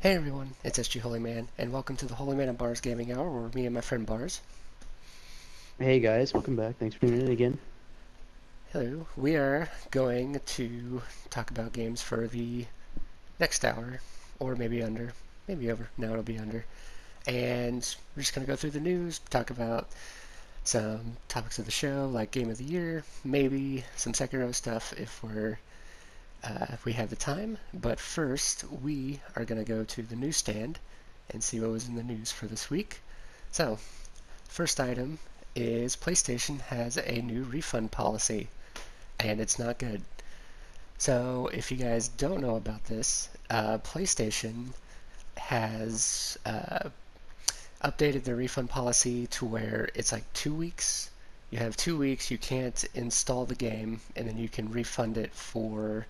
Hey everyone, it's SG Holyman, and welcome to the Holyman and Barz Gaming Hour, where me and my friend Barz. Hey guys, welcome back. Thanks for tuning in again. Hello, we are going to talk about games for the next hour, or maybe under, maybe over. No, it'll be under. And we're just going to go through the news, talk about some topics of the show, like Game of the Year, maybe some Sekiro stuff if we have the time. But first, we are going to go to the newsstand and see what was in the news for this week. So, first item is PlayStation has a new refund policy, and it's not good. So, if you guys don't know about this, PlayStation has updated their refund policy to where it's like 2 weeks. You have 2 weeks, you can't install the game, and then you can refund it for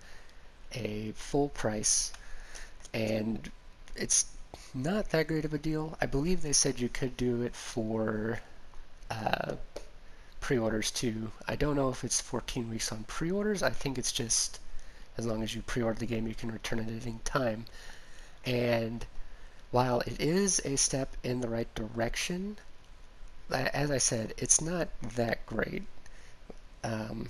a full price. And it's not that great of a deal. I believe they said you could do it for uh, pre-orders too. I don't know if it's 14 weeks on pre-orders. I think it's just as long as you pre-order the game, you can return it at any time. And while it is a step in the right direction, as I said, it's not that great. Um,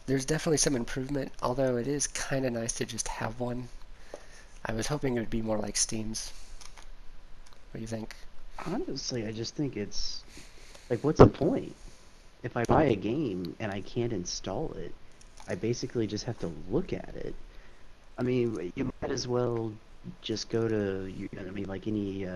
there's definitely some improvement, although it is kind of nice to just have one. I was hoping it would be more like Steam's. What do you think? Honestly, I just think it's like, what's the point? If I buy a game and I can't install it, I basically just have to look at it. I mean, you might as well just go to, I mean, like any,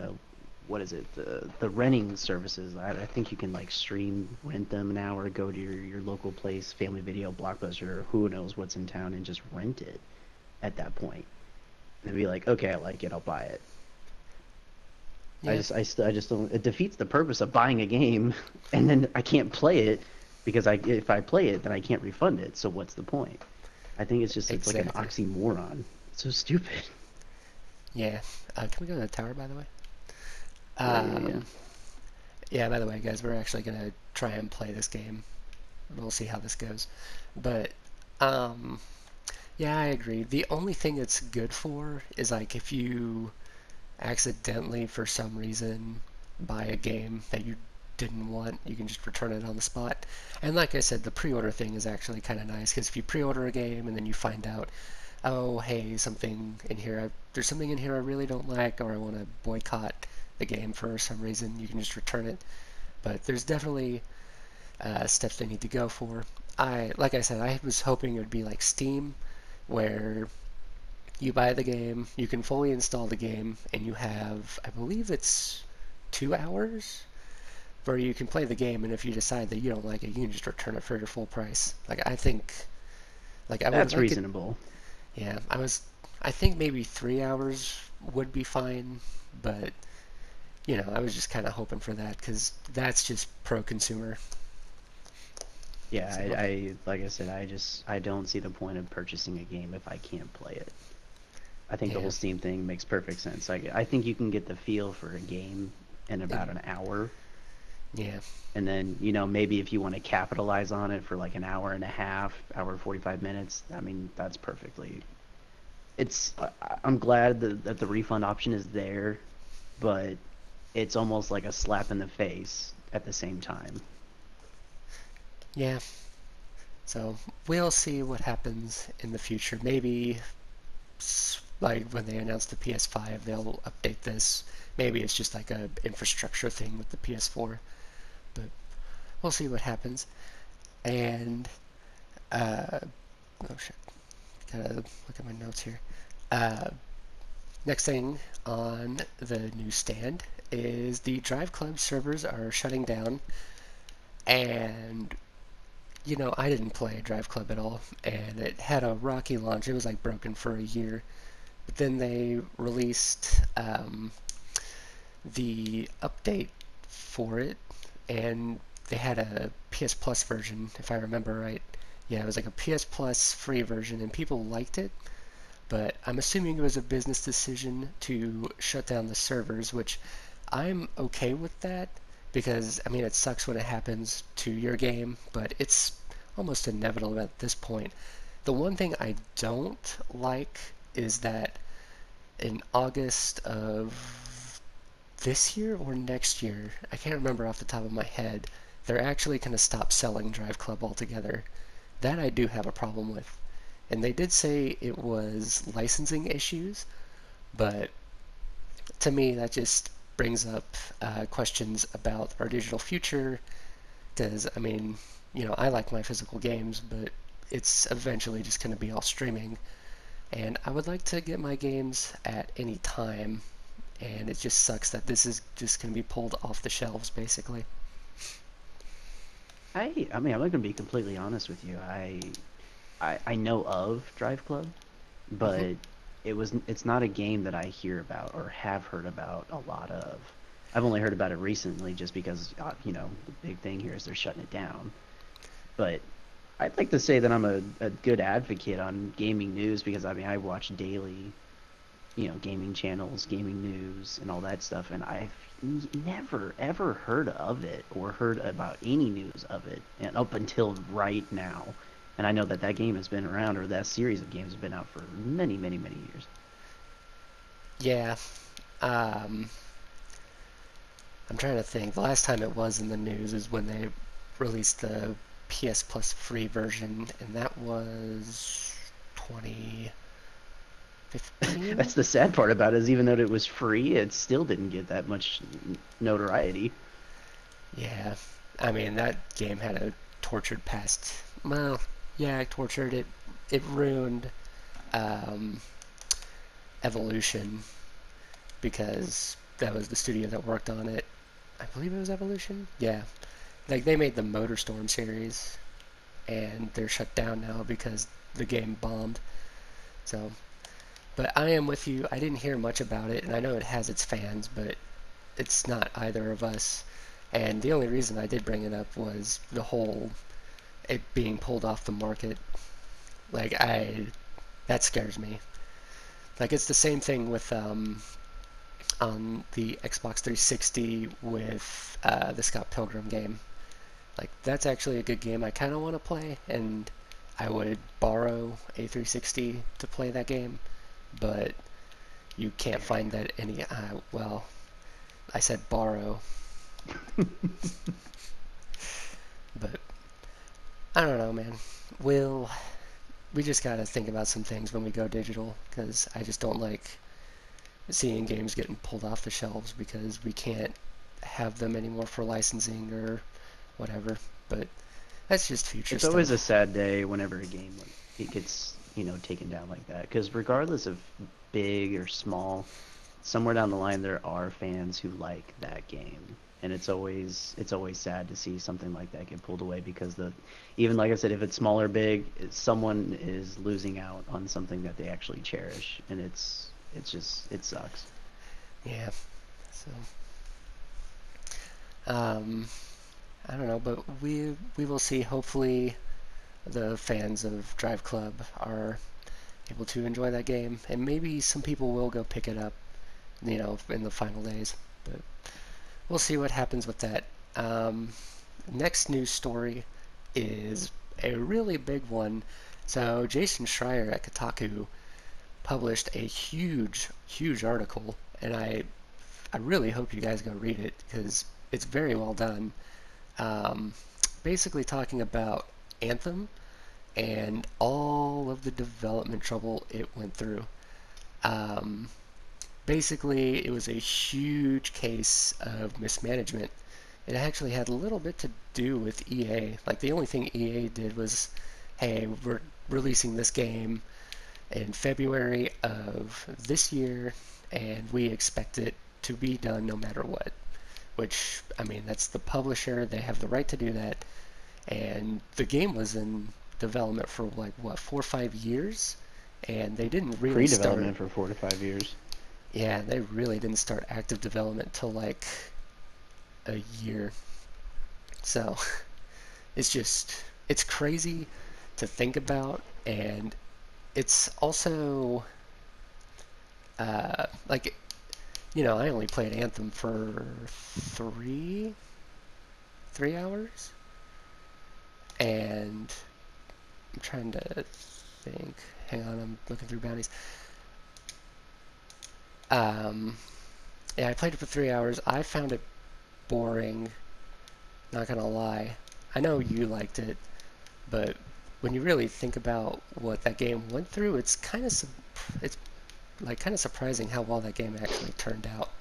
what is it, the renting services. I think you can like stream, rent them now, or go to your local place, Family Video, Blockbuster, or who knows what's in town, and just rent it at that point. And be like, okay, I like it, I'll buy it. Yeah, I just don't. It defeats the purpose of buying a game, and then I can't play it because if I play it, then I can't refund it. So what's the point? I think it's like an exactly. oxymoron. It's so stupid. Yeah. Can we go to the tower, by the way? Yeah. Um, yeah, by the way, guys, we're actually going to try and play this game. We'll see how this goes. But, um, yeah, I agree. The only thing it's good for is like if you accidentally, for some reason, buy a game that you didn't want, you can just return it on the spot. And like I said, the pre-order thing is actually kind of nice because if you pre-order a game and then you find out, oh, hey, there's something in here I really don't like, or I want to boycott the game for some reason, you can just return it. But there's definitely steps they need to go for. Like I said, I was hoping it would be like Steam, where you buy the game, you can fully install the game, and you have, I believe it's 2 hours where you can play the game, and if you decide that you don't like it, you can just return it for your full price. Like I think, like I would That's like it. reasonable. Yeah, I think maybe 3 hours would be fine, but I was just kind of hoping for that because that's just pro-consumer. Yeah, So like I said, I don't see the point of purchasing a game if I can't play it. I think the yeah, whole Steam thing makes perfect sense. I think you can get the feel for a game in about and an hour. yeah, And then, maybe if you want to capitalize on it for like an hour and a half, hour and 45 minutes, I mean, that's perfectly. I'm glad that the refund option is there, but it's almost like a slap in the face at the same time. yeah. So we'll see what happens in the future. Maybe like when they announce the PS5, they'll update this. Maybe it's just like a infrastructure thing with the PS4, but we'll see what happens. And uh, oh shit, gotta look at my notes here. Uh, Next thing on the newsstand is the Driveclub servers are shutting down, and I didn't play Driveclub at all, and it had a rocky launch. It was like broken for a year, but then they released the update for it, and they had a PS Plus version, if I remember right. Yeah, it was like a PS Plus free version, and people liked it, but I'm assuming it was a business decision to shut down the servers, which I'm okay with that because, I mean, it sucks when it happens to your game, but it's almost inevitable at this point. The one thing I don't like is that in August of this year or next year, I can't remember off the top of my head, they're actually going to stop selling Driveclub altogether. That I do have a problem with. And they did say it was licensing issues, but to me that just brings up questions about our digital future, because, I mean, I like my physical games, but it's eventually just going to be all streaming. And I would like to get my games at any time, and it just sucks that this is just going to be pulled off the shelves, basically. I mean, I'm not gonna be completely honest with you. I know of Drive Club, Hmm. but it's not a game that I hear about or have heard about a lot of. I've only heard about it recently just because the big thing here is they're shutting it down. But I'd like to say that I'm a good advocate on gaming news because I mean I watch daily, gaming channels, gaming news, and all that stuff, and I've never ever heard of it or heard about any news of it, and up until right now. And I know that that game has been around, or that series of games has been out for many, many, many years. Yeah, um, I'm trying to think. The last time it was in the news is when they released the PS Plus free version, and that was 2015? That's the sad part about it is even though it was free, it still didn't get that much notoriety. Yeah, I mean, that game had a tortured past. Well, yeah, tortured it. It ruined um, Evolution, because that was the studio that worked on it. I believe it was Evolution. Yeah, like they made the MotorStorm series, and they're shut down now because the game bombed. So, but I am with you. I didn't hear much about it, and I know it has its fans, but it's not either of us. And the only reason I did bring it up was the whole it being pulled off the market. Like, that scares me. Like, it's the same thing with on the Xbox 360 with the Scott Pilgrim game. Like, that's actually a good game I kind of want to play, and I would borrow a 360 to play that game, but you can't find that any. Well, I said borrow, but I don't know, man. We'll we just gotta think about some things when we go digital, because I just don't like seeing games getting pulled off the shelves because we can't have them anymore for licensing or whatever. But that's just future It's always a stuff. sad day whenever a game like it gets, taken down like that. Because regardless of big or small, somewhere down the line there are fans who like that game. And it's always sad to see something like that get pulled away because the even like I said, if it's small or big, someone is losing out on something that they actually cherish, and it's just it sucks. Yeah. So um, I don't know, but we will see. Hopefully, the fans of Drive Club are able to enjoy that game, and maybe some people will go pick it up, in the final days. But we'll see what happens with that. Next news story is a really big one. So Jason Schreier at Kotaku published a huge, huge article, and I really hope you guys go read it because it's very well done. Um, Basically talking about Anthem and all of the development trouble it went through. Um, Basically, it was a huge case of mismanagement. It actually had a little bit to do with EA. Like, the only thing EA did was, hey, we're releasing this game in February of this year, and we expect it to be done no matter what. Which, I mean, that's the publisher, they have the right to do that. And the game was in development for, like, what, 4 or 5 years? And they didn't really start. Pre-development for 4 to 5 years. Yeah, they really didn't start active development till like a year. So it's crazy to think about, and it's also like, I only played Anthem for three hours, and I'm trying to think. Hang on, I'm looking through bounties. Um, yeah, I played it for 3 hours. I found it boring, not gonna lie. I know you liked it, but when you really think about what that game went through, it's like kind of surprising how well that game actually turned out.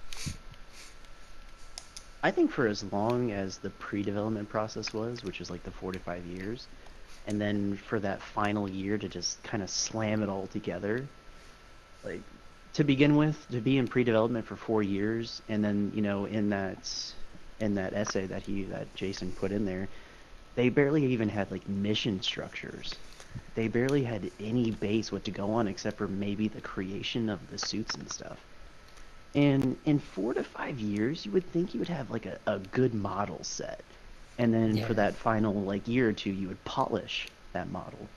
I think for as long as the pre-development process was, which was like the 4 to 5 years, and then for that final year to just kind of slam it all together, like to begin with, to be in pre-development for 4 years, and then in that essay that Jason put in there, they barely even had like mission structures. They barely had any base what to go on except for maybe the creation of the suits and stuff. And in 4 to 5 years, you would think you would have like a good model set. And then for Yeah, that final like year or two, you would polish that model.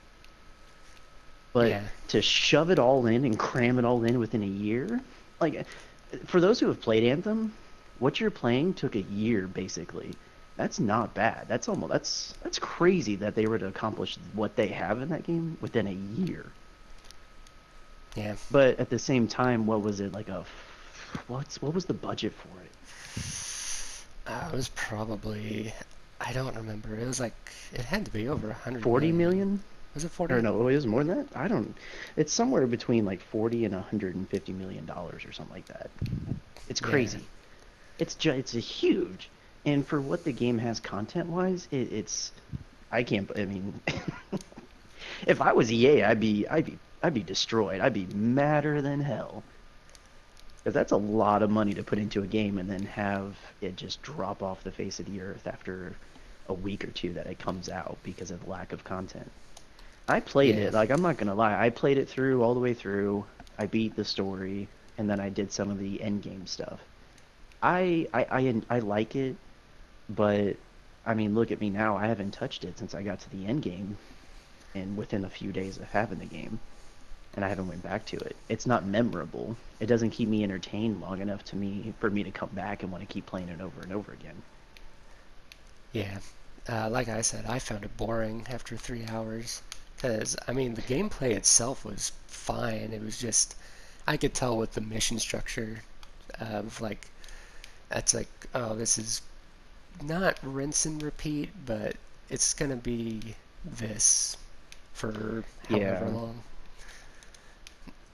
But yeah, to shove it all in and cram it all in within a year, like for those who have played Anthem, what you're playing took a year basically. That's not bad. That's crazy that they were to accomplish what they have in that game within a year. yeah. But at the same time, what was it like what was the budget for it? It was probably, I don't remember. It was like, it had to be over 100 40 million. million? Was it Or 40? no, it was more than that. I don't. It's somewhere between like 40 and 150 million dollars or something like that. It's Yeah, crazy. It's a huge. And for what the game has content wise, it's I can't. I mean, if I was EA, I'd be destroyed. I'd be madder than hell. Because that's a lot of money to put into a game and then have it just drop off the face of the earth after a week or two that it comes out because of lack of content. I played yeah, it, like I'm not gonna lie, I played it through all the way through. I beat the story, and then I did some of the end game stuff. I like it, but I mean, look at me now. I haven't touched it since I got to the end game, and within a few days of having the game, and I haven't went back to it. It's not memorable. It doesn't keep me entertained long enough to me for me to come back and want to keep playing it over and over again. yeah. Like I said, I found it boring after 3 hours. Because, I mean, the gameplay itself was fine. It was just, I could tell with the mission structure of like, that's like, oh, this is not rinse and repeat, but it's gonna be this for however Yeah. long.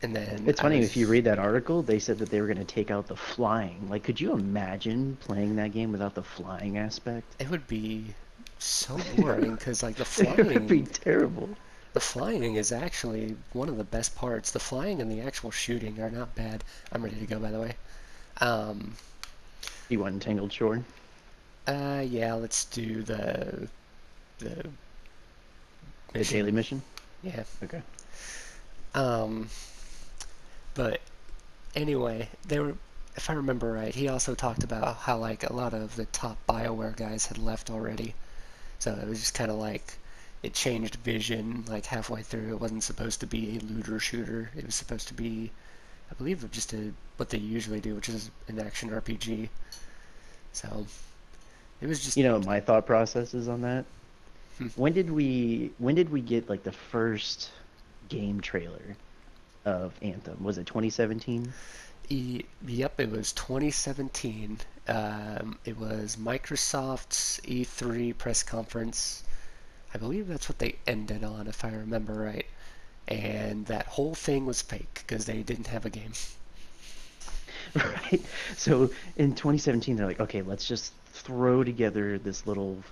And then It's I funny, if you was, read that article, they said that they were going to take out the flying. Like, could you imagine playing that game without the flying aspect? it would be so boring because like It would be terrible. the flying is actually one of the best parts. The flying and the actual shooting are not bad. I'm ready to go, by the way. Um, You want Entangled Shore? yeah, let's do the The daily mission. mission? Yeah. Okay. Um, but anyway, they were, if I remember right, he also talked about how like a lot of the top BioWare guys had left already. So it was just kind of like it changed vision like halfway through. It wasn't supposed to be a looter shooter. It was supposed to be, I believe, just what they usually do, which is an action RPG. So it was just, You know, my thought process is on that. hmm. When did we get like the first game trailer of Anthem? Was it 2017? Yep, it was 2017. It was Microsoft's E3 press conference. I believe that's what they ended on, if I remember right. And that whole thing was fake because they didn't have a game. Right. So in 2017, they're like, okay, let's just throw together this little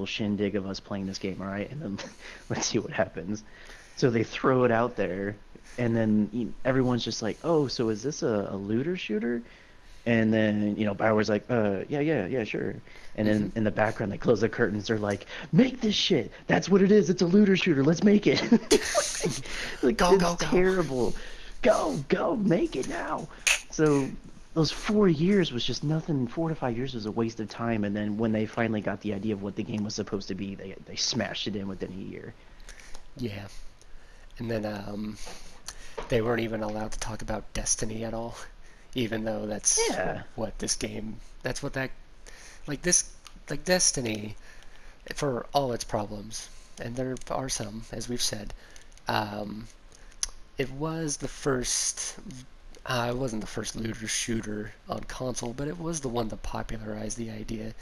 shindig of us playing this game, all right? And then let's see what happens. So they throw it out there, and then everyone's just like, oh, so is this a looter shooter? And then, Bioware's like, yeah, yeah, yeah, sure. And Hmm. then in the background, they close the curtains. They're like, make this shit. That's what it is. It's a looter shooter. Let's make it. Like, Go, it's go, go. terrible. Go, go, make it now. So those 4 years was just nothing. 4 to 5 years was a waste of time. And then when they finally got the idea of what the game was supposed to be, they smashed it in within a year. Yeah. And then they weren't even allowed to talk about Destiny at all, even though that's Yeah. what this game, that's what that, like this, like Destiny, for all its problems, and there are some, as we've said, um, it was the first It wasn't the first looter shooter on console, but it was the one that popularized the idea.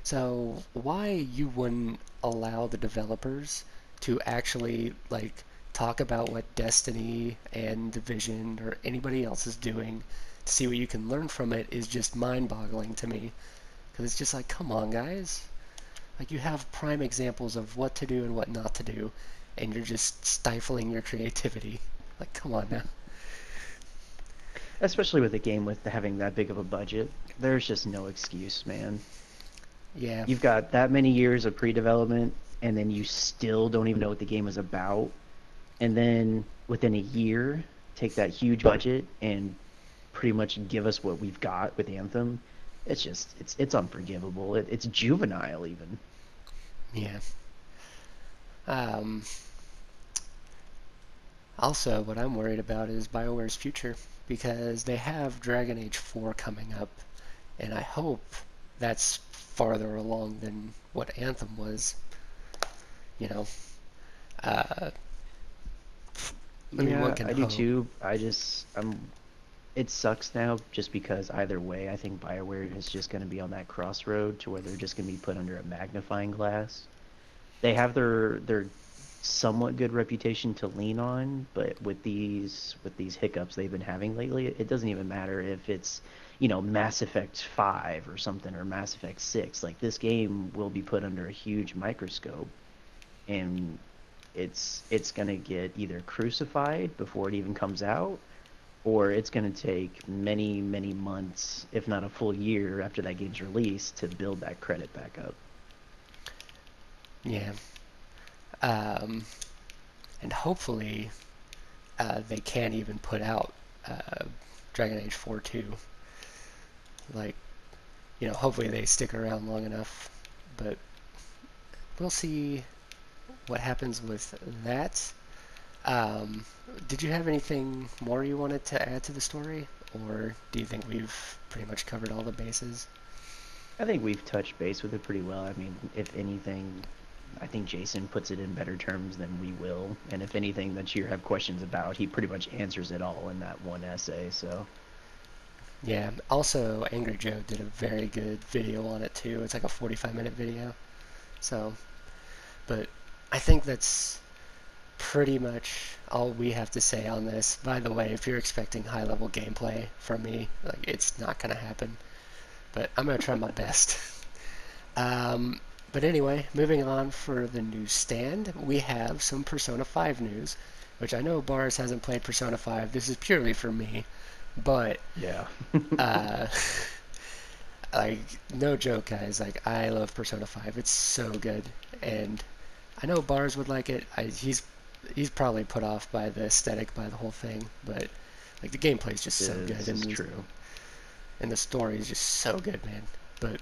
So why you wouldn't allow the developers to actually like talk about what Destiny and Division or anybody else is doing to see what you can learn from it is just mind-boggling to me. Because it's just like, come on, guys. Like you have prime examples of what to do and what not to do, and you're just stifling your creativity. Like, come on now. Especially with a game with having that big of a budget, there's just no excuse, man. Yeah, You've got that many years of pre-development, and then you still don't even know what the game is about. And then within a year, take that huge budget and pretty much give us what we've got with Anthem. It's just it's unforgivable. It's juvenile even. yeah. Um, Also, what I'm worried about is BioWare's future because they have Dragon Age 4 coming up, and I hope that's farther along than what Anthem was. You know, uh, I mean, one Yeah, can I do hope. too. It sucks now just because either way, I think BioWare is just going to be on that crossroad to where they're just going to be put under a magnifying glass. They have their somewhat good reputation to lean on, but with these hiccups they've been having lately, it doesn't even matter if it's, Mass Effect 5 or something or Mass Effect 6. Like this game will be put under a huge microscope and it's going to get either crucified before it even comes out or it's going to take many, many months, if not a full year after that game's released to build that credit back up. Yeah. Um, and hopefully they can even put out uh, Dragon Age 4 too. Like, hopefully they stick around long enough. But we'll see what happens with that. Um, did you have anything more you wanted to add to the story, or do you think we've pretty much covered all the bases? I think we've touched base with it pretty well. I mean, if anything, I think Jason puts it in better terms than we will. And if anything that you have questions about, he pretty much answers it all in that one essay. So, Yeah, also Angry Joe did a very good video on it too. It's like a 45-minute video. So, but I think that's pretty much all we have to say on this. By the way, if you're expecting high-level gameplay from me, like it's not gonna happen. But I'm gonna try my best. But anyway, moving on for the newsstand, we have some Persona 5 news, which I know Barz hasn't played Persona 5. This is purely for me, but yeah. uh, like no joke, guys. Like I love Persona 5. It's so good, and I know Barz would like it. He's probably put off by the aesthetic, by the whole thing, but like the gameplay is just so good, This is true. and the story is just so good, man. But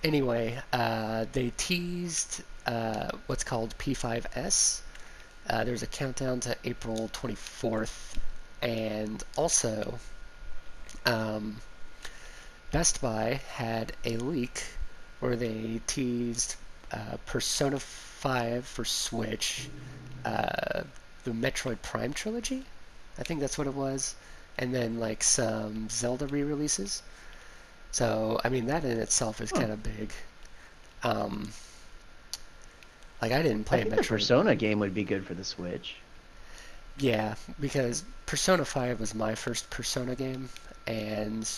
anyway, they teased what's called P5S. There's a countdown to April 24th, and also um, Best Buy had a leak where they teased Persona 5 for Switch, uh, the Metroid Prime trilogy. I think that's what it was, and then like some Zelda re-releases. So I mean that in itself is Huh. kind of big. Um, like I didn't I play think the Metroid. Persona game would be good for the Switch. Yeah, because Persona 5 was my first Persona game, and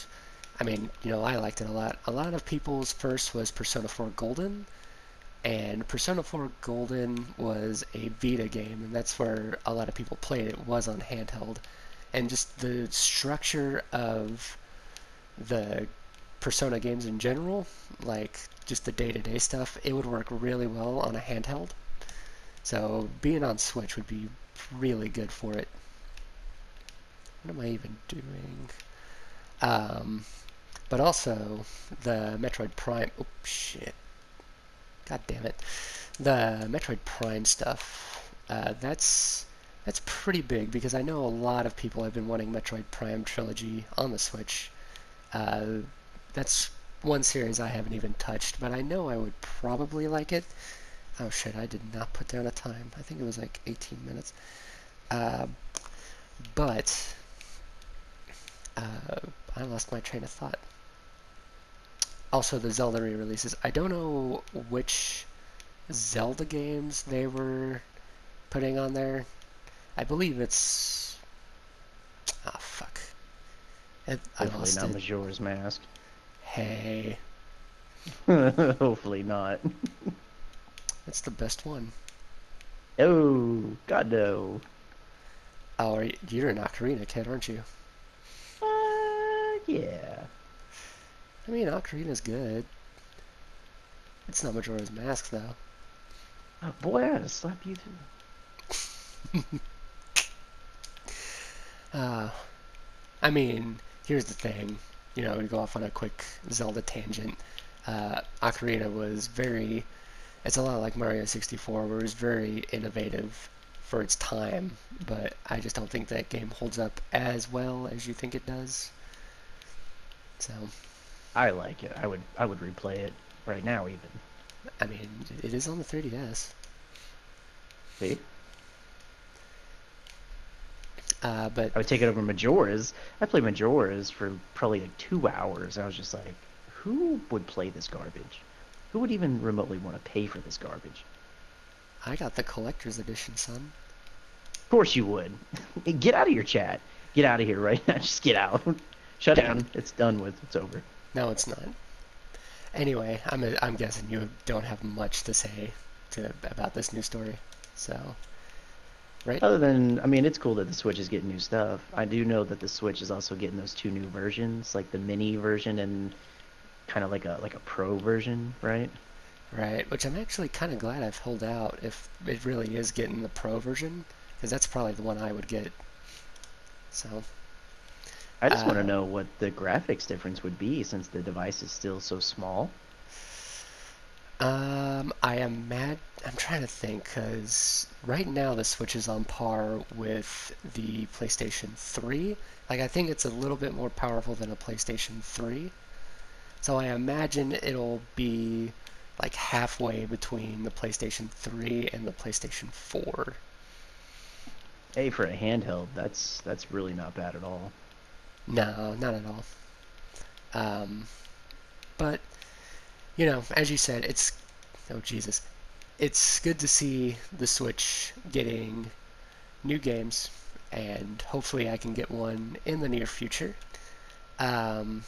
I mean, I liked it a lot. A lot of people's first was Persona 4 Golden, and Persona 4 Golden was a Vita game, and that's where a lot of people played it, was on handheld. And just the structure of the Persona games in general, like just the day-to-day stuff, it would work really well on a handheld. So being on Switch would be really good for it. What am I even doing? Um, but also the Metroid Prime. Oh shit! God damn it! The Metroid Prime stuff. That's pretty big because I know a lot of people have been wanting Metroid Prime trilogy on the Switch. Uh, that's one series I haven't even touched, but I know I would probably like it. Oh shit! I did not put down a time. I think it was like 18 minutes. Uh, but I lost my train of thought. Also, the Zelda re-releases. I don't know which Zelda games they were putting on there. I believe it's... Ah, fuck. I Hopefully lost not it. Majora's Mask. Hey, Hopefully not. that's the best one. Oh, God no. Oh, you're an Ocarina kid, aren't you? Yeah. I mean, Ocarina's good. It's not Majora's Mask, though. Boy, I gotta slap you too. Uh, I mean, here's the thing. You know, to go off on a quick Zelda tangent, Ocarina was very... It's a lot like Mario 64, where it was very innovative for its time, but I just don't think that game holds up as well as you think it does. So, I like it. I would replay it right now even. I mean, it is on the 3DS. See? But I would take it over Majora's. I played Majora's for probably like 2 hours. I was just like, who would play this garbage? Who would even remotely want to pay for this garbage? I got the collector's edition, son. Of course you would. Get out of your chat. Get out of here right now. Just get out. Shut down. It's done with. It's over. No, it's not. Anyway, I'm guessing you don't have much to say about this new story. So, right? Other than, I mean, it's cool that the Switch is getting new stuff. I do know that the Switch is also getting those 2 new versions, like the mini version and kind of like a pro version, right? Right, which I'm actually kind of glad I've held out if it really is getting the pro version, because that's probably the one I would get. So, I just want to know what the graphics difference would be since the device is still so small. I'm trying to think, because right now the Switch is on par with the PlayStation 3. Like, I think it's a little bit more powerful than a PlayStation 3. So I imagine it'll be like halfway between the PlayStation 3 and the PlayStation 4. Hey, for a handheld, that's really not bad at all. No, not at all. But, you know, as you said, oh Jesus, it's good to see the Switch getting new games, and hopefully I can get one in the near future. Um,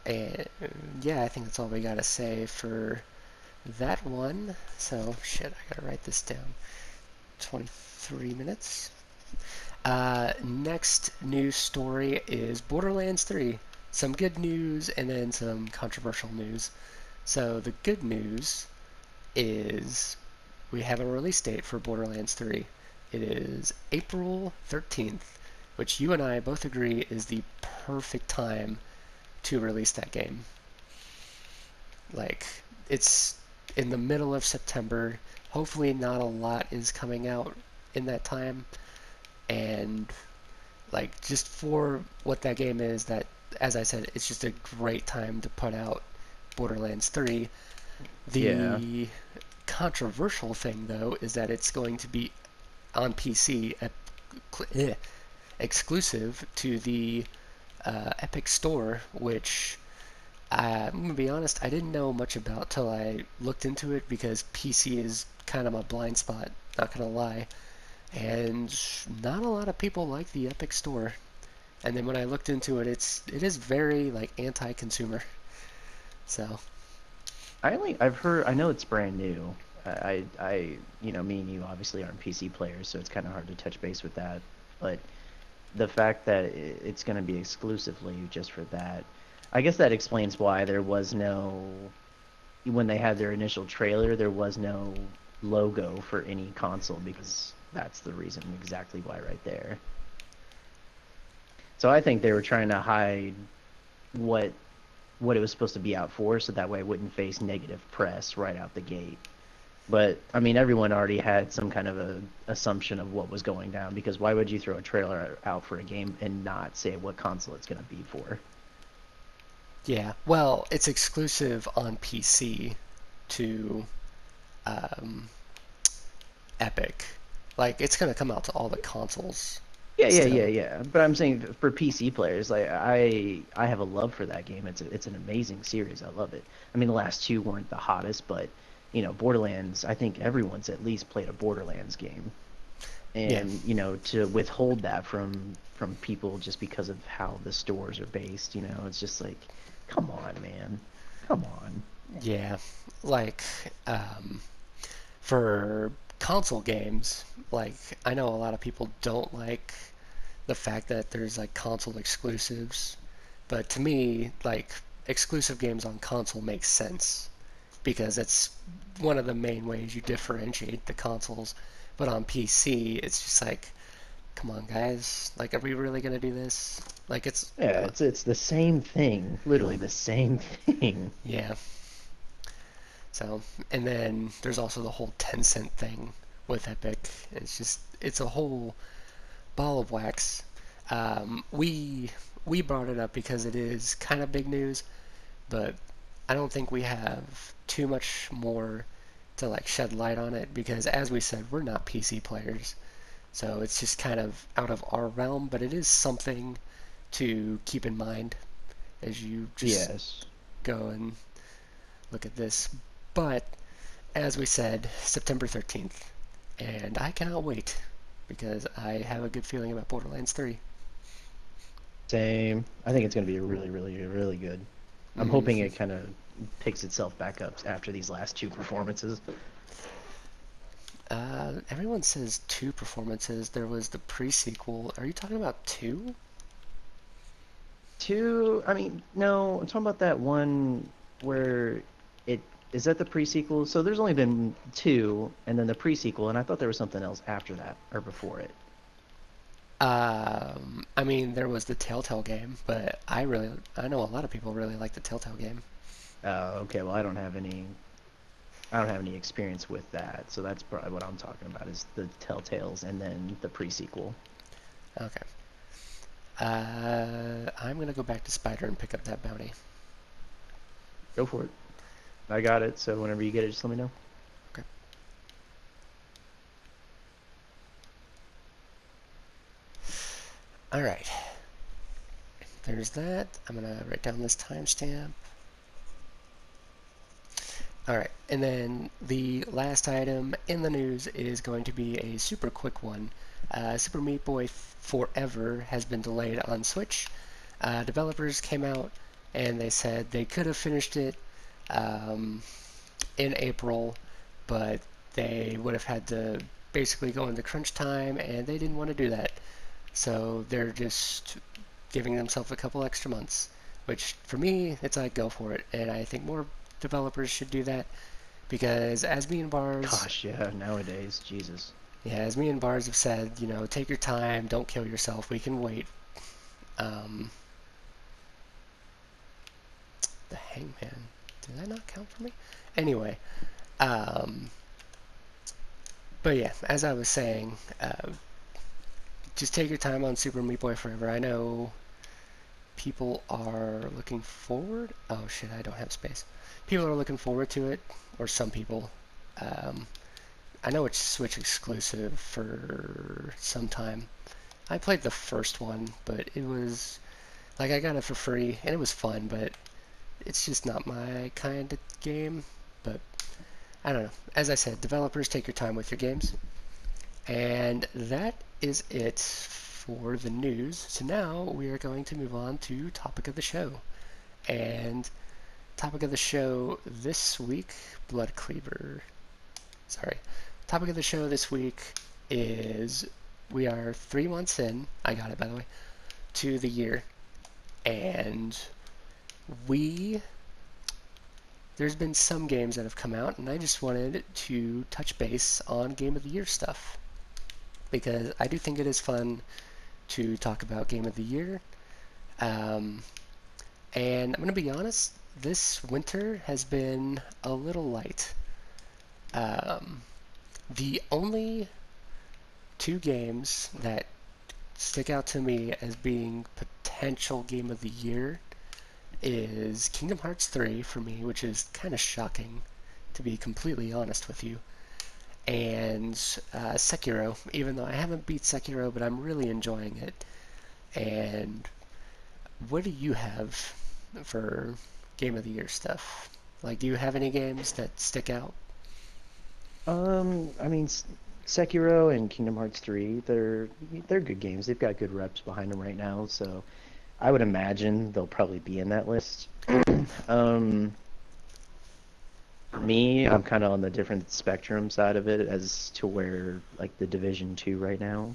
and yeah, I think that's all we gotta say for that one. So, shit, I gotta write this down. 23 minutes. Next news story is Borderlands 3. Some good news and then some controversial news. So the good news is we have a release date for Borderlands 3. It is April 13th, which you and I both agree is the perfect time to release that game. Like, it's in the middle of September. Hopefully not a lot is coming out in that time. And like, just for what that game is, that, as I said, it's just a great time to put out Borderlands 3. Yeah. The controversial thing, though, is that it's going to be on PC, exclusive to the Epic Store, which I'm going to be honest, I didn't know much about till I looked into it, because PC is kind of my blind spot, not going to lie. And not a lot of people like the Epic Store. And then when I looked into it, it is very like anti-consumer. So I've heard, I know it's brand new. You know, me and you obviously aren't PC players, so it's kind of hard to touch base with that. But the fact that it's going to be exclusively just for that, I guess that explains why there was no, when they had their initial trailer, there was no logo for any console, because that's the reason exactly why right there. So I think they were trying to hide what it was supposed to be out for, so that way it wouldn't face negative press right out the gate. But I mean, everyone already had some kind of a assumption of what was going down, because why would you throw a trailer out for a game and not say what console it's going to be for? yeah, well, it's exclusive on PC to um, Epic. Like, it's going to come out to all the consoles Yeah, yeah, yeah, Still, yeah. But I'm saying for PC players, like I have a love for that game. It's an amazing series. I love it. I mean, the last two weren't the hottest, but Borderlands. I think everyone's at least played a Borderlands game, yeah, and to withhold that from people just because of how the stores are based, it's just like, come on, man, come on. yeah. Like, um, for console games, like I know a lot of people don't like the fact that there's like console exclusives, but to me, like exclusive games on console makes sense because it's one of the main ways you differentiate the consoles. But on PC, it's just like, come on, guys, like, are we really gonna do this? Like, it's Yeah, it's the same thing, literally the same thing. yeah. So, and then there's also the whole 10-cent thing with Epic. It's a whole ball of wax. We brought it up because it is kind of big news, but I don't think we have too much more to like shed light on it because, as we said, we're not PC players, so it's just kind of out of our realm. But it is something to keep in mind as you just Yes. go and look at this. But as we said, September 13th, and I cannot wait because I have a good feeling about Borderlands 3. Same. I think it's going to be really, really, really good. I'm hoping Mm-hmm. it kind of picks itself back up after these last two performances. Everyone says two performances. There was the pre-sequel. Are you talking about two? Two, I mean, no, I'm talking about that one where it is that the pre-sequel. So there's only been two, and then the pre-sequel, and I thought there was something else after that or before it. I mean, there was the Telltale game, but I know a lot of people really like the Telltale game. Okay, well, I don't have any experience with that, so that's probably what I'm talking about is the Telltales and then the pre-sequel. Okay. I'm gonna go back to Spider and pick up that bounty. Go for it. I got it. So whenever you get it, just let me know. Okay. All right. There's that. I'm gonna write down this timestamp. All right, and then the last item in the news is going to be a super quick one. Super Meat Boy Forever has been delayed on Switch. Developers came out and they said they could have finished it um, in April, but they would have had to basically go into crunch time, and they didn't want to do that. So they're just giving themselves a couple extra months, which for me, it's like go for it. And I think more developers should do that because as me and Barz, Gosh, yeah, nowadays, Jesus. yeah, as me and Barz have said, take your time, don't kill yourself. We can wait. Um, the Hangman, did that not count for me? Anyway, um, but yeah, as I was saying, just take your time on Super Meat Boy Forever. I know people are looking forward. Oh shit, I don't have space. People are looking forward to it, or some people. Um, I know it's Switch exclusive for some time. I played the first one, but it was like I got it for free and it was fun, but it's just not my kind of game. But I don't know. As I said, developers take your time with your games. And that is it for the news. So now we are going to move on to topic of the show. And topic of the show this week, Blood Cleaver. Sorry. Topic of the show this week is we are 3 months in, I got it by the way, to the year. And we there's been some games that have come out, and I just wanted to touch base on Game of the Year stuff because I do think it is fun to talk about Game of the Year. Um, and I'm going to be honest, this winter has been a little light. Um, the only two games that stick out to me as being potential Game of the Year is Kingdom Hearts 3 for me, which is kind of shocking, to be completely honest with you. and Sekiro, even though I haven't beat Sekiro, but I'm really enjoying it. And what do you have for Game of the Year stuff? Like, do you have any games that stick out? I mean, Sekiro and Kingdom Hearts 3, they're good games. They've got good reps behind them right now, so I would imagine they'll probably be in that list. Um, for me, I'm kind of on the different spectrum side of it as to where like the Division 2 right now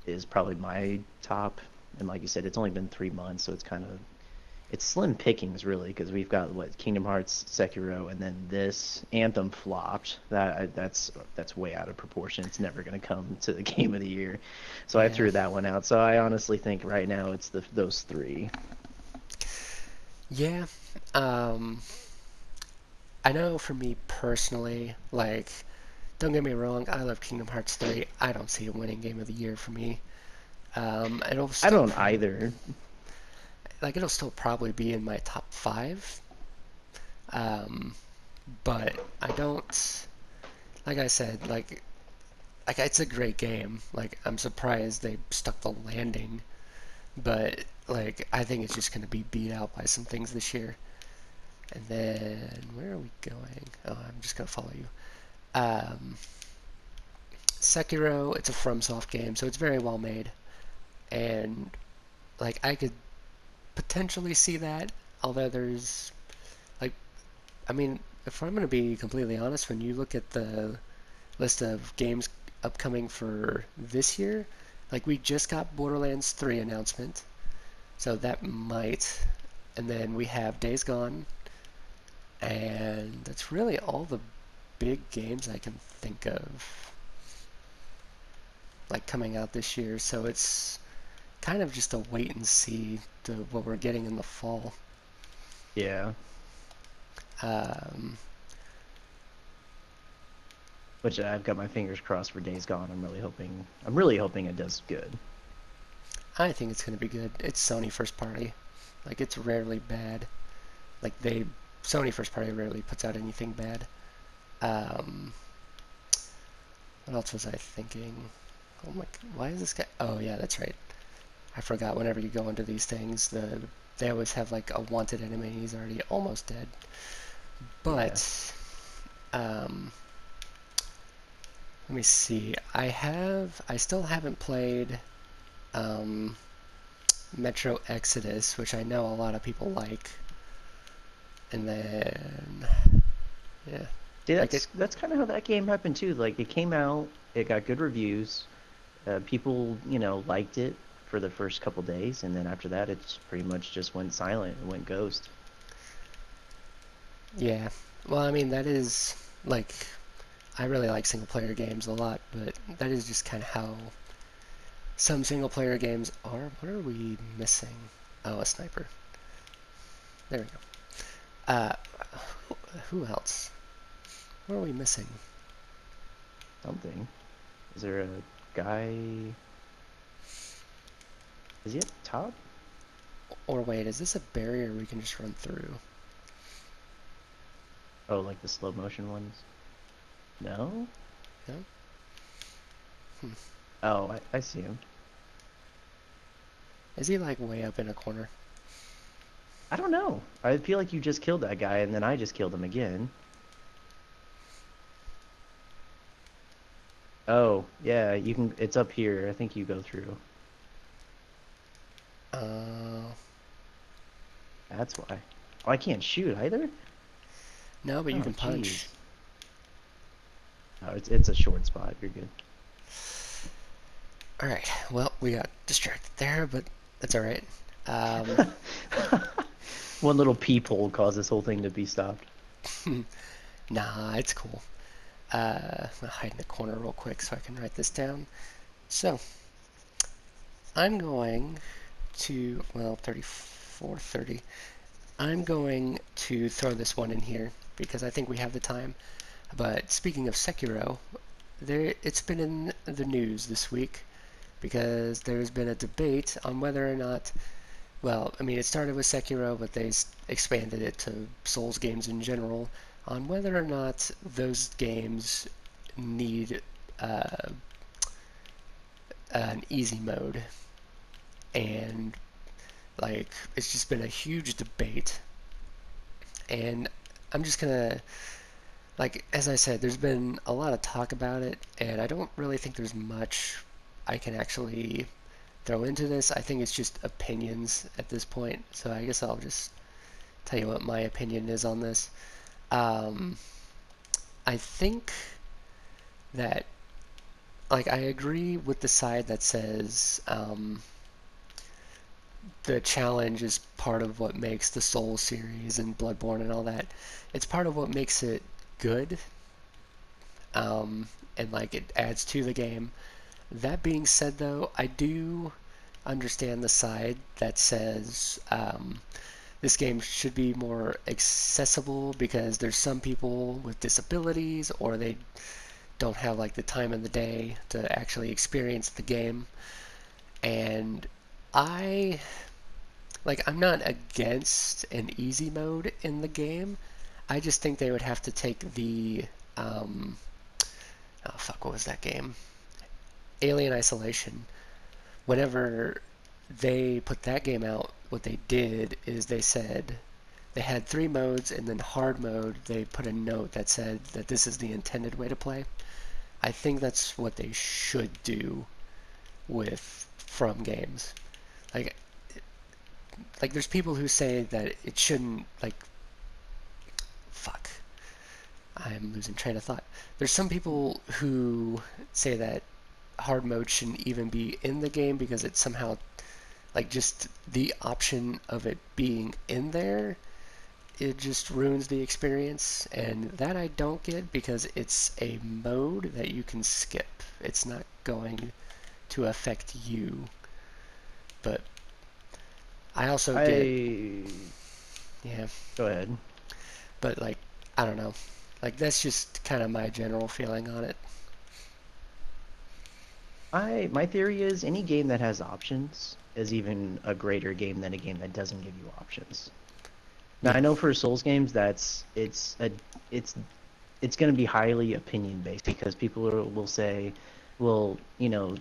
is probably my top. And like you said, it's only been 3 months, so it's slim pickings really because we've got what Kingdom Hearts, Sekiro, and then this Anthem flopped. That's way out of proportion. It's never going to come to the Game of the Year, so I Yeah. threw that one out. So I honestly think right now it's those three. Yeah. Um, I know for me personally, like, don't get me wrong, I love Kingdom Hearts 3. I don't see it winning Game of the Year for me. It'll I still don't probably, either. like, it'll still probably be in my top five. Um, but I don't, like I said, like it's a great game. Like, I'm surprised they stuck the landing, but like, I think it's just gonna be beat out by some things this year. And then where are we going? Oh, I'm just gonna follow you. Um, Sekiro, it's a FromSoft game, so it's very well made, and like I could potentially see that. Although there's like, I mean, if I'm gonna be completely honest, when you look at the list of games upcoming for this year, like we just got Borderlands 3 announcement, so that might, and then we have Days Gone, and that's really all the big games I can think of like coming out this year. So it's kind of just a wait and see to what we're getting in the fall. Yeah, Um, which I've got my fingers crossed for Days Gone. I'm really hoping it does good. I think it's going to be good. It's Sony first party. Like it's rarely bad. Like they Sony first party rarely puts out anything bad. Um, what else was I thinking? Oh my, why is this guy? Oh yeah, that's right. I forgot. Whenever you go into these things, they always have like a wanted enemy. He's already almost dead. Yeah. But um, let me see. I still haven't played um, Metro Exodus, which I know a lot of people like. And then, yeah, See, like it, that's kind of how that game happened too. Like it came out, it got good reviews. People, liked it for the first couple days, and then after that, it pretty much just went silent and went ghost. yeah. Well, I mean, that is like I really like single player games a lot, but that is just kind of how some single player games are. What are we missing? Oh, a sniper. There we go. Uh, who else? What are we missing? Something. Is there a guy? Is he at the top? Or wait, is this a barrier we can just run through? Oh, like the slow motion ones? No? No? Hmm. Oh, I see him. Is he like way up in a corner? I don't know. I feel like you just killed that guy, and then I just killed him again. Oh, yeah, you can. It's up here. I think you go through. Uh, That's why. Oh, I can't shoot either? no, but you Oh, can punch. jeez. Oh, it's a short spot. You're good. All right. Well, we got distracted there, but that's all right. Um, One little peephole caused this whole thing to be stopped. nah, it's cool. I'm gonna hide in the corner real quick so I can write this down. So I'm going to, well, 34, 30. I'm going to throw this one in here because I think we have the time. But speaking of Sekiro, it's been in the news this week because there's been a debate on whether or not, well, I mean, it started with Sekiro, but they expanded it to Souls games in general, on whether or not those games need uh, an easy mode, and like it's just been a huge debate. And I'm just gonna, like, as I said, there's been a lot of talk about it, and I don't really think there's much I can actually throw into this. I think it's just opinions at this point, so I guess I'll just tell you what my opinion is on this. Um, I think that, like, I agree with the side that says the challenge is part of what makes the Soul series and Bloodborne and all that. It's part of what makes it good, and like it adds to the game. That being said, though, I do understand the side that says this game should be more accessible because there's some people with disabilities or they don't have like the time in the day to actually experience the game. And I I'm not against an easy mode in the game. I just think they would have to take the oh fuck, what was that game? Alien Isolation. Whenever they put that game out, what they did is they said they had three modes, and then hard mode, they put a note that said that this is the intended way to play. I think that's what they should do with From games. Like, there's people who say that it shouldn't, fuck. I'm losing train of thought. There's some people who say that hard mode shouldn't even be in the game because it somehow, just the option of it being in there, it just ruins the experience, and that I don't get because it's a mode that you can skip. It's not going to affect you. But I also get, I yeah, Go ahead. but I don't know. That's just kind of my general feeling on it. My theory is any game that has options is even a greater game than a game that doesn't give you options. Now Yeah. I know for Souls games it's going to be highly opinion based because will say, well,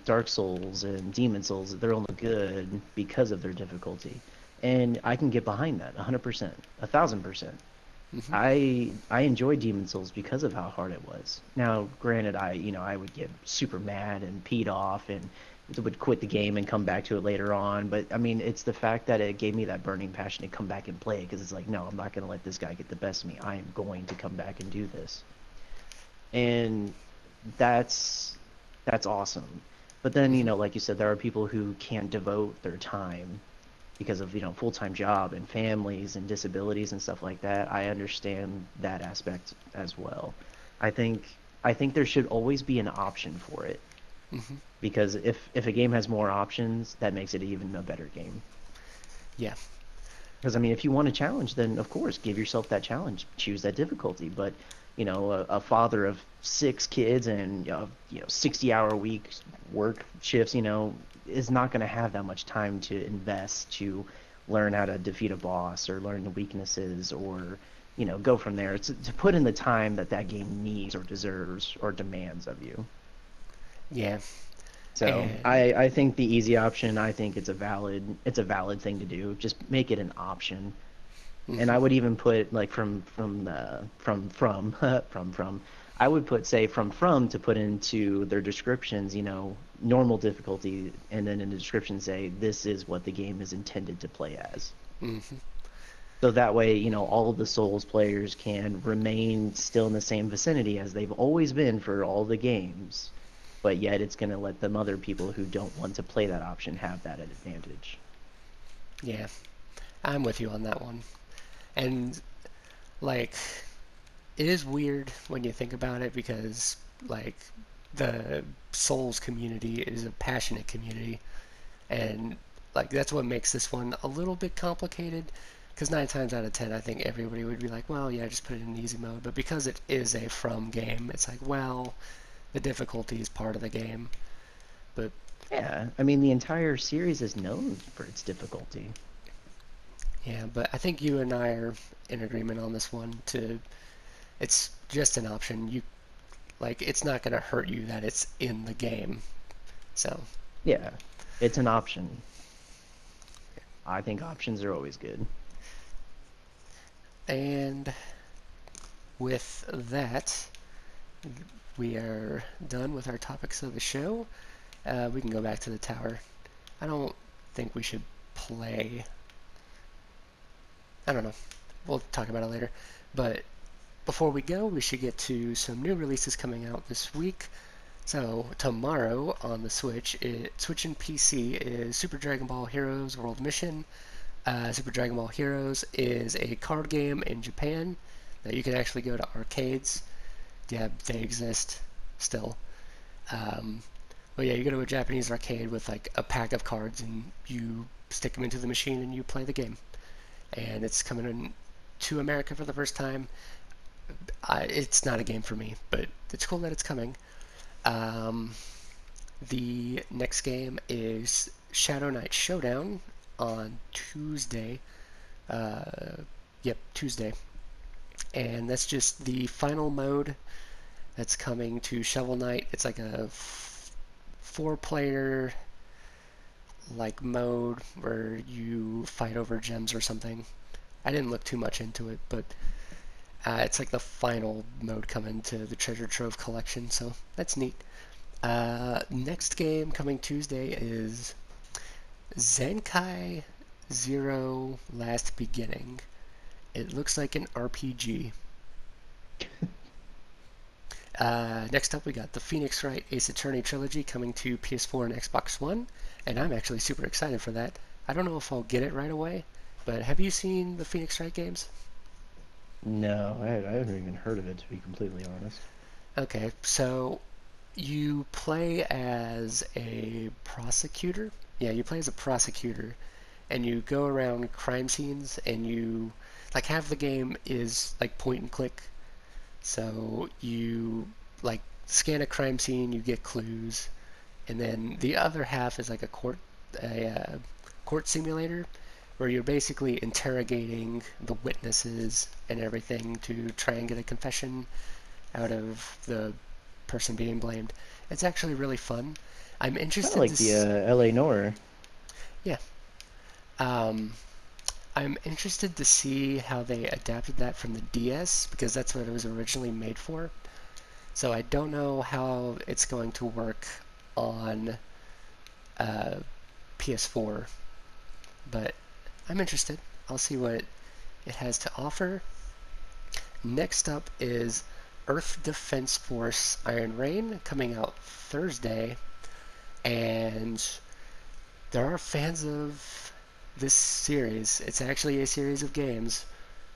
Dark Souls and Demon Souls, they're only good because of their difficulty. And I can get behind that 100%, 1000%. Hmm. I enjoy Demon Souls because of how hard it was. Now, granted, I would get super mad and peed off and would quit the game and come back to it later on. But I mean, it's the fact that it gave me that burning passion to come back and play it because it's like, no, I'm not going to let this guy get the best of me. I am going to come back and do this. And that's awesome. But then, Hmm. like you said, there are people who can't devote their time because of, full-time job and families and disabilities and stuff like that. I understand that aspect as well. I think I think there should always be an option for it Hmm. because if a game has more options, that makes it even a better game. Yeah. Because I mean, if you want a challenge, then of course give yourself that challenge, choose that difficulty. But a father of six kids and 60-hour week work shifts, is not going to have that much time to invest to learn how to defeat a boss or learn the weaknesses or go from there. It's to put in the time that that game needs or deserves or demands of you. Yeah. So And I think the easy option, I think it's a valid thing to do. Just make it an option. And I hmm. would even put like from I would put say from to put into their descriptions, normal difficulty, and then in the description say this is what the game is intended to play as. Hmm. So that way, all of the Souls players can remain still in the same vicinity as they've always been for all the games, but yet it's going to let them other people who don't want to play that option have that advantage. Yeah. I'm with you on that one. And like it is weird when you think about it because like the Souls community is a passionate community, and that's what makes this one a little bit complicated because 9 times out of 10 I think everybody would be like, well, yeah, just put it in easy mode. But because it is a From game, it's like, well, the difficulty is part of the game. But Yeah, I mean the entire series is known for its difficulty. yeah, but I think you and I are in agreement on this one. To It's just an option. You Like, it's not going to hurt you that it's in the game. So, Yeah, it's an option. I think options are always good. and with that, we are done with our topics of the show. We can go back to the tower. I don't think we should play. I don't know. We'll talk about it later. But before we go, we should get to some new releases coming out this week. So tomorrow on the Switch and PC is Super Dragon Ball Heroes World Mission. Super Dragon Ball Heroes is a card game in Japan that you can actually go to arcades. Yeah, they exist still. But yeah, you go to a Japanese arcade with like a pack of cards and you stick them into the machine and you play the game. And it's coming in to America for the first time. It's not a game for me, but it's cool that it's coming. The next game is Shadow Knight Showdown on Tuesday. Tuesday. And that's just the final mode that's coming to Shovel Knight. It's like a four-player like mode where you fight over gems or something. I didn't look too much into it, but it's like the final mode coming to the Treasure Trove collection, so that's neat. Next game coming Tuesday is Zenkai Zero Last Beginning. It looks like an RPG. Next up, we got the Phoenix Wright Ace Attorney trilogy coming to PS4 and Xbox One, and I'm actually super excited for that. I don't know if I'll get it right away, but have you seen the Phoenix Wright games? No, I haven't even heard of it, to be completely honest. Okay, so you play as a prosecutor. Yeah, you play as a prosecutor, and you go around crime scenes, and you like half the game is like point and click. So you like scan a crime scene, you get clues, and then the other half is like a court simulator where you're basically interrogating the witnesses and everything to try and get a confession out of the person being blamed. It's actually really fun. I'm Kind interested of like the L.A. Noire. Yeah. I'm interested to see how they adapted that from the DS because that's what it was originally made for. So I don't know how it's going to work on PS4, but I'm interested. I'll see what it has to offer. Next up is Earth Defense Force Iron Rain coming out Thursday, and there are fans of this series. It's actually a series of games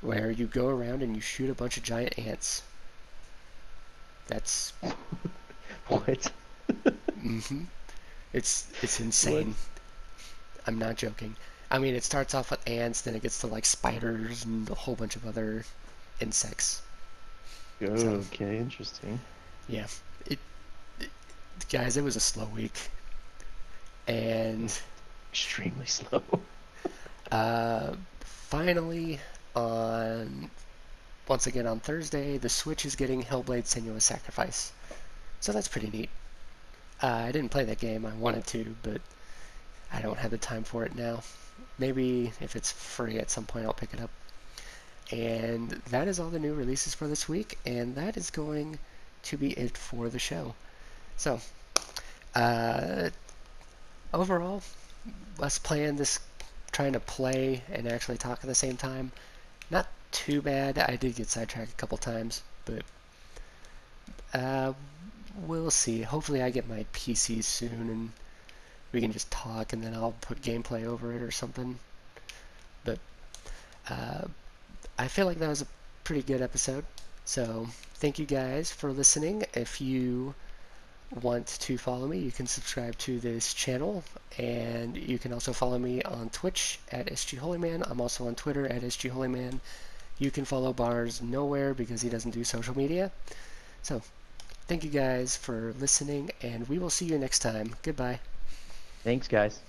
where you go around and you shoot a bunch of giant ants. That's What? it's insane. What? I'm not joking. I mean, it starts off with ants, then it gets to like spiders and a whole bunch of other insects. Oh, So, okay, interesting. yeah, it, guys, it was a slow week, and Extremely slow. finally once again on Thursday, the Switch is getting Hellblade: Senua's Sacrifice, so that's pretty neat. I didn't play that game. I wanted to, but I don't have the time for it now. Maybe if it's free at some point, I'll pick it up. And that is all the new releases for this week, and that is going to be it for the show. So, overall, us playing this, trying to play and actually talk at the same time, not too bad. I did get sidetracked a couple times, but we'll see. Hopefully I get my PC soon and we can just talk and then I'll put gameplay over it or something. But I feel like that was a pretty good episode. So thank you guys for listening. If you want to follow me, you can subscribe to this channel, and you can also follow me on Twitch at SGHolyman. I'm also on Twitter at SGHolyman. You can follow Barz nowhere because he doesn't do social media. So thank you guys for listening, and we will see you next time. Goodbye. Thanks, guys.